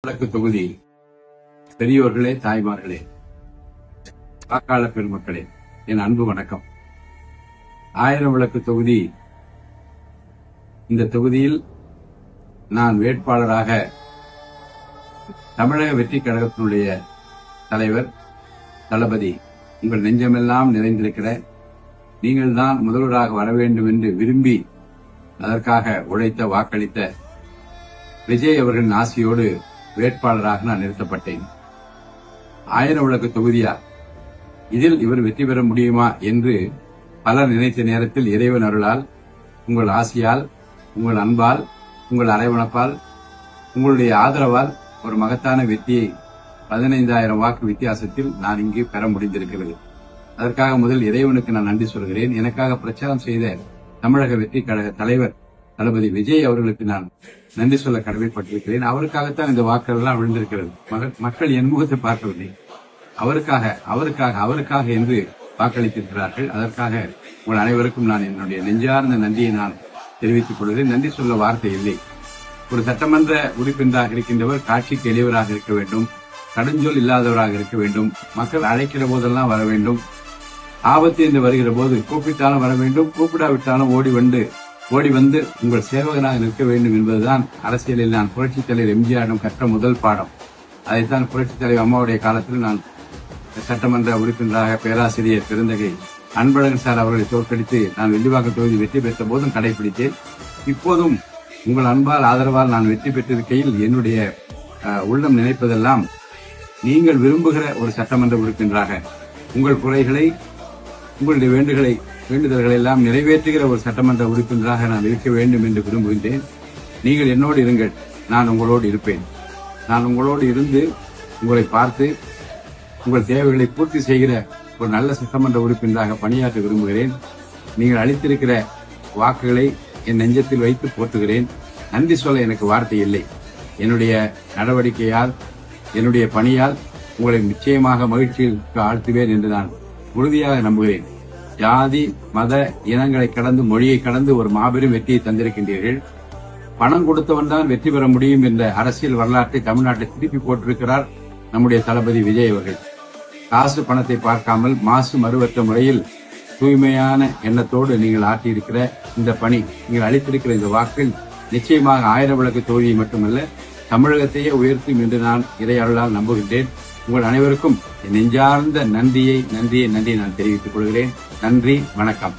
வழக்கு தொகுதி பெரியோர்களே, தாய்மார்களே, வாக்காளர் பெருமக்களே, என் அன்பு வணக்கம். 1000 விளக்கு தொகுதி. இந்த தொகுதியில் நான் வேட்பாளராக தமிழக வெற்றி கழகத்தினுடைய தலைவர் தளபதி, உங்கள் நெஞ்சமெல்லாம் நிறைந்திருக்கிற நீங்கள் தான் முதல்வராக வர வேண்டும் என்று விரும்பி அதற்காக உழைத்த வாக்களித்த விஜய் அவர்களின் ஆசையோடு வேட்பாளராக நான் நிறுத்தப்பட்டேன். 1000 விளக்கு தொகுதியா, இதில் இவர் வெற்றி பெற முடியுமா என்று பலர் நினைத்த நேரத்தில் இறைவன் அருளால், உங்கள் ஆசையால், உங்கள் அன்பால், உங்கள் அரவணைப்பால், உங்களுடைய ஆதரவால் ஒரு மகத்தான வெற்றியை 15,000 வாக்கு வித்தியாசத்தில் நான் இங்கு பெற முடிந்திருக்கிறது. அதற்காக முதல் இறைவனுக்கு நான் நன்றி சொல்கிறேன். எனக்காக பிரச்சாரம் செய்த தமிழக வெற்றி கழக தலைவர் தளபதி விஜய் அவர்களுக்கு நான் நன்றி சொல்ல கடமைப்பட்டிருக்கிறேன். அவருக்காகத்தான் இந்த வாக்குகள் எல்லாம் விழுந்திருக்கிறது. மக்கள் என் முகத்தை பார்க்கவில்லை, அவருக்காக என்று வாக்களித்திருக்கிறார்கள். அதற்காக உங்கள் அனைவருக்கும் நான் என்னுடைய நெஞ்சார்ந்த நன்றியை நான் தெரிவித்துக் கொள்கிறேன். நன்றி சொல்ல வார்த்தை இல்லை. ஒரு சட்டமன்ற உறுப்பினராக இருக்கின்றவர் காட்சிக்கு எளியவராக இருக்க வேண்டும், கடுஞ்சொல் இல்லாதவராக இருக்க வேண்டும், மக்கள் அழைக்கிற போதெல்லாம் வர வேண்டும், ஆபத்து என்று வருகிற போது கூப்பிட்டாலும் வர வேண்டும், கூப்பிடாவிட்டாலும் ஓடி வந்து உங்கள் சேவகனாக நிற்க வேண்டும் என்பதுதான் அரசியலில் நான் புரட்சித் தலைவர் எம்ஜிஆரிடம் கற்ற முதல் பாடம். அதைத்தான் புரட்சித் தலைவர் அம்மாவுடைய காலத்தில் நான் சட்டமன்ற உறுப்பினராக பேராசிரியர் பெருந்தகை அன்பழகன் சார் அவர்களை தோற்கடித்து நான் வெள்ளிவாக்கம் தொகுதி வெற்றி பெற்ற போதும் கடைபிடித்தேன். இப்போதும் உங்கள் அன்பால் ஆதரவால் நான் வெற்றி பெற்றிருக்கையில் என்னுடைய உள்ளம் நினைப்பதெல்லாம், நீங்கள் விரும்புகிற ஒரு சட்டமன்ற உறுப்பினராக உங்கள் குறைகளை, உங்களுடைய வேண்டுதல்களை எல்லாம் நிறைவேற்றுகிற ஒரு சட்டமன்ற உறுப்பினராக நான் இருக்க வேண்டும் என்று விரும்புகின்றேன். நீங்கள் என்னோடு இருங்கள், நான் உங்களோடு இருப்பேன். நான் உங்களோடு இருந்து உங்களை பார்த்து உங்கள் தேவைகளை பூர்த்தி செய்கிற ஒரு நல்ல சட்டமன்ற உறுப்பினராக பணியாற்ற விரும்புகிறேன். நீங்கள் அளித்திருக்கிற வாக்குகளை என் நெஞ்சத்தில் வைத்து போற்றுகிறேன். நன்றி சொல்ல எனக்கு வார்த்தை இல்லை. என்னுடைய நடவடிக்கையால், என்னுடைய பணியால் உங்களை நிச்சயமாக மகிழ்ச்சியில் ஆழ்த்துவேன் என்று நான் உறுதியாக நம்புகிறேன். ஜாதி மத இனங்களை கடந்து, மொழியை கடந்து ஒரு மாபெரும் வெற்றியை தந்திருக்கின்றீர்கள். பணம் கொடுத்தவன் தான் வெற்றி பெற முடியும் என்ற அரசியல் வரலாற்றை தமிழ்நாட்டை திருப்பி போட்டிருக்கிறார் நம்முடைய தளபதி விஜய் அவர்கள். காசு பணத்தை பார்க்காமல் மாசு மறுவற்ற முறையில் தூய்மையான எண்ணத்தோடு நீங்கள் ஆற்றியிருக்கிற இந்த பணி, நீங்கள் அளித்திருக்கிற இந்த வாக்கில் நிச்சயமாக 1000 விளக்கு தொகுதியை மட்டுமல்ல தமிழகத்தையே உயர்த்தும் என்று நான் இறையருளால் நம்புகின்றேன். உங்கள் அனைவருக்கும் நெஞ்சார்ந்த நன்றியை நான் தெரிவித்துக் கொள்கிறேன். நன்றி, வணக்கம்.